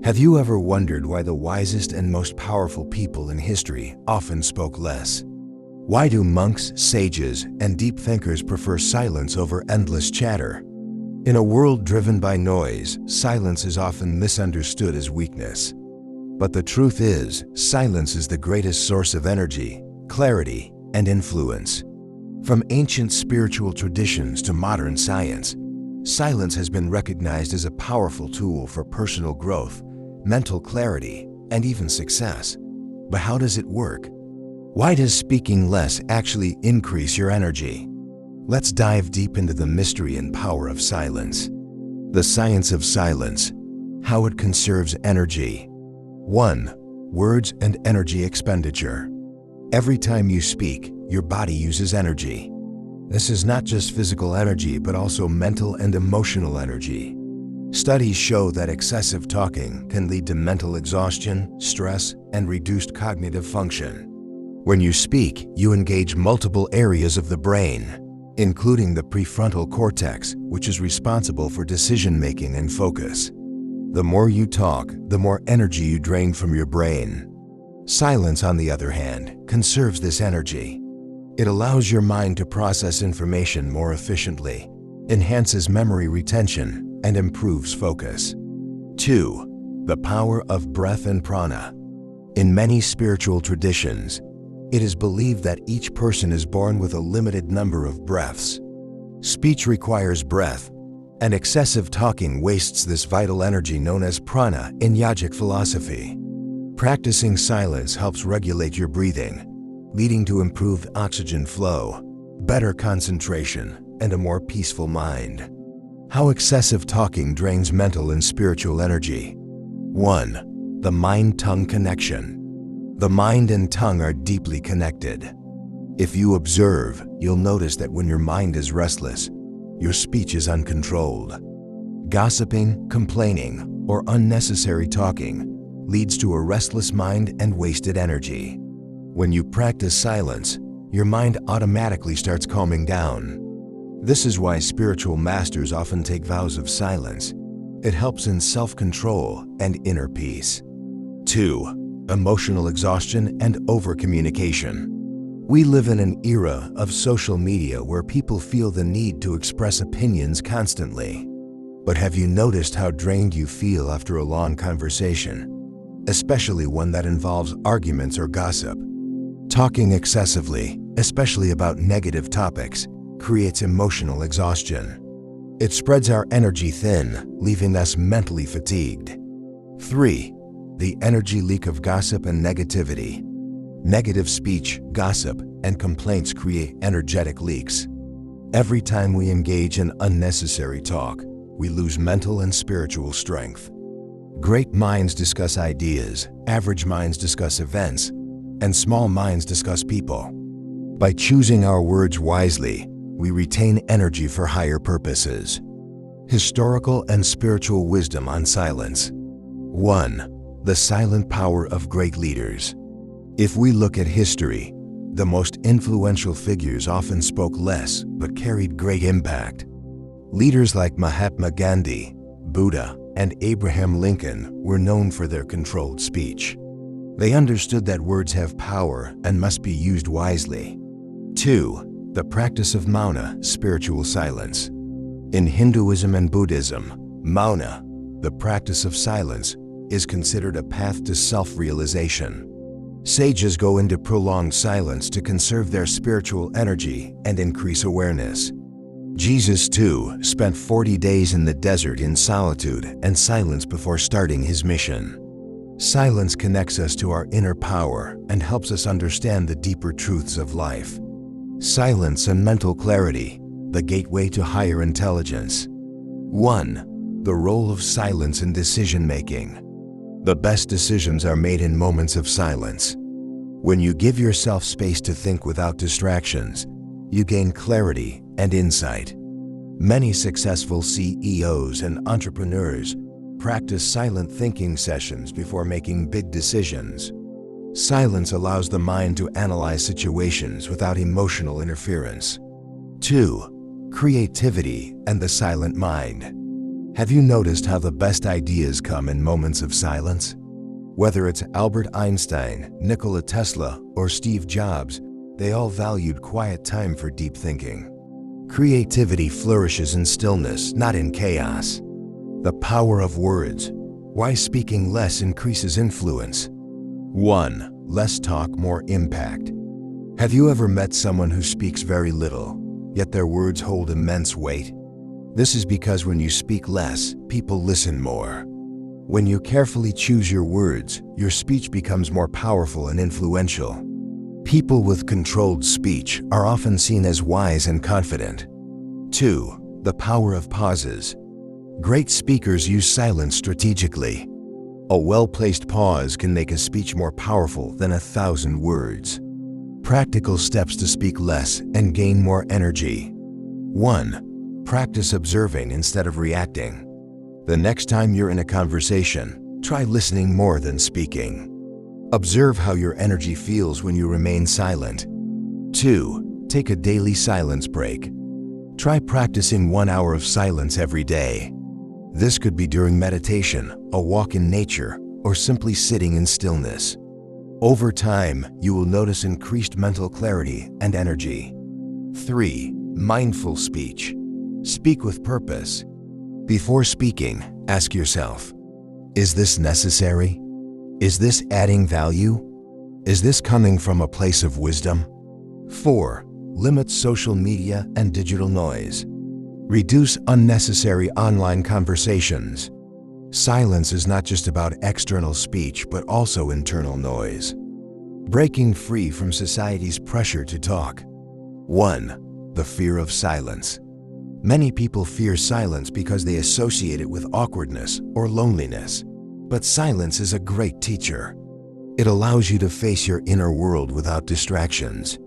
Have you ever wondered why the wisest and most powerful people in history often spoke less? Why do monks, sages, and deep thinkers prefer silence over endless chatter? In a world driven by noise, silence is often misunderstood as weakness. But the truth is, silence is the greatest source of energy, clarity, and influence. From ancient spiritual traditions to modern science, silence has been recognized as a powerful tool for personal growth, mental clarity, and even success. But how does it work? Why does speaking less actually increase your energy? Let's dive deep into the mystery and power of silence. The science of silence, how it conserves energy. 1. Words and energy expenditure. Every time you speak, your body uses energy. This is not just physical energy, but also mental and emotional energy. Studies show that excessive talking can lead to mental exhaustion, stress, and reduced cognitive function. When you speak, you engage multiple areas of the brain, including the prefrontal cortex, which is responsible for decision-making and focus. The more you talk, the more energy you drain from your brain. Silence, on the other hand, conserves this energy. It allows your mind to process information more efficiently, enhances memory retention, and improves focus. 2. The power of breath and prana. In many spiritual traditions, it is believed that each person is born with a limited number of breaths. Speech requires breath, and excessive talking wastes this vital energy known as prana in yogic philosophy. Practicing silence helps regulate your breathing, leading to improved oxygen flow, better concentration, and a more peaceful mind. How excessive talking drains mental and spiritual energy. 1. The mind-tongue connection. The mind and tongue are deeply connected. If you observe, you'll notice that when your mind is restless, your speech is uncontrolled. Gossiping, complaining, or unnecessary talking leads to a restless mind and wasted energy. When you practice silence, your mind automatically starts calming down. This is why spiritual masters often take vows of silence. It helps in self-control and inner peace. 2. Emotional exhaustion and overcommunication. We live in an era of social media where people feel the need to express opinions constantly. But have you noticed how drained you feel after a long conversation, especially one that involves arguments or gossip? Talking excessively, especially about negative topics, creates emotional exhaustion. It spreads our energy thin, leaving us mentally fatigued. 3. The energy leak of gossip and negativity. Negative speech, gossip, and complaints create energetic leaks. Every time we engage in unnecessary talk, we lose mental and spiritual strength. Great minds discuss ideas, average minds discuss events, and small minds discuss people. By choosing our words wisely, we retain energy for higher purposes. Historical and spiritual wisdom on silence. 1. The silent power of great leaders. If we look at history, the most influential figures often spoke less but carried great impact. Leaders like Mahatma Gandhi, Buddha, and Abraham Lincoln were known for their controlled speech. They understood that words have power and must be used wisely. 2. The practice of mauna, spiritual silence. In Hinduism and Buddhism, mauna, the practice of silence, is considered a path to self-realization. Sages go into prolonged silence to conserve their spiritual energy and increase awareness. Jesus, too, spent 40 days in the desert in solitude and silence before starting his mission. Silence connects us to our inner power and helps us understand the deeper truths of life. Silence and mental clarity, the gateway to higher intelligence. 1. The role of silence in decision-making. The best decisions are made in moments of silence. When you give yourself space to think without distractions, you gain clarity and insight. Many successful CEOs and entrepreneurs practice silent thinking sessions before making big decisions. Silence allows the mind to analyze situations without emotional interference. 2. Creativity and the silent mind. Have you noticed how the best ideas come in moments of silence? Whether it's Albert Einstein, Nikola Tesla, or Steve Jobs, they all valued quiet time for deep thinking. Creativity flourishes in stillness, not in chaos. The power of words. Why speaking less increases influence. 1. Less talk, more impact. Have you ever met someone who speaks very little, yet their words hold immense weight? This is because when you speak less, people listen more. When you carefully choose your words, your speech becomes more powerful and influential. People with controlled speech are often seen as wise and confident. 2. The power of pauses. Great speakers use silence strategically. A well-placed pause can make a speech more powerful than 1,000 words. Practical steps to speak less and gain more energy. 1. Practice observing instead of reacting. The next time you're in a conversation, try listening more than speaking. Observe how your energy feels when you remain silent. 2. Take a daily silence break. Try practicing 1 hour of silence every day. This could be during meditation, a walk in nature, or simply sitting in stillness. Over time, you will notice increased mental clarity and energy. 3. Mindful speech. Speak with purpose. Before speaking, ask yourself, is this necessary? Is this adding value? Is this coming from a place of wisdom? 4. Limit social media and digital noise. Reduce unnecessary online conversations. Silence is not just about external speech, but also internal noise. Breaking free from society's pressure to talk. 1. The fear of silence. Many people fear silence because they associate it with awkwardness or loneliness. But silence is a great teacher. It allows you to face your inner world without distractions.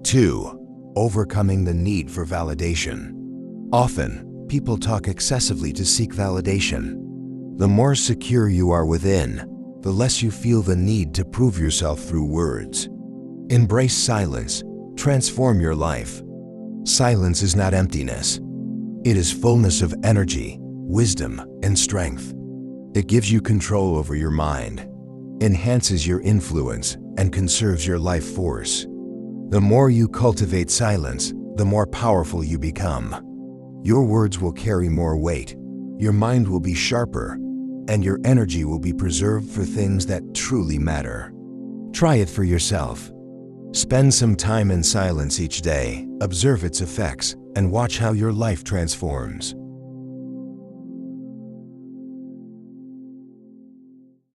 2. Overcoming the need for validation. Often, people talk excessively to seek validation. The more secure you are within, the less you feel the need to prove yourself through words. Embrace silence. Transform your life. Silence is not emptiness. It is fullness of energy, wisdom, and strength. It gives you control over your mind, enhances your influence, and conserves your life force. The more you cultivate silence, the more powerful you become. Your words will carry more weight, your mind will be sharper, and your energy will be preserved for things that truly matter. Try it for yourself. Spend some time in silence each day, observe its effects, and watch how your life transforms.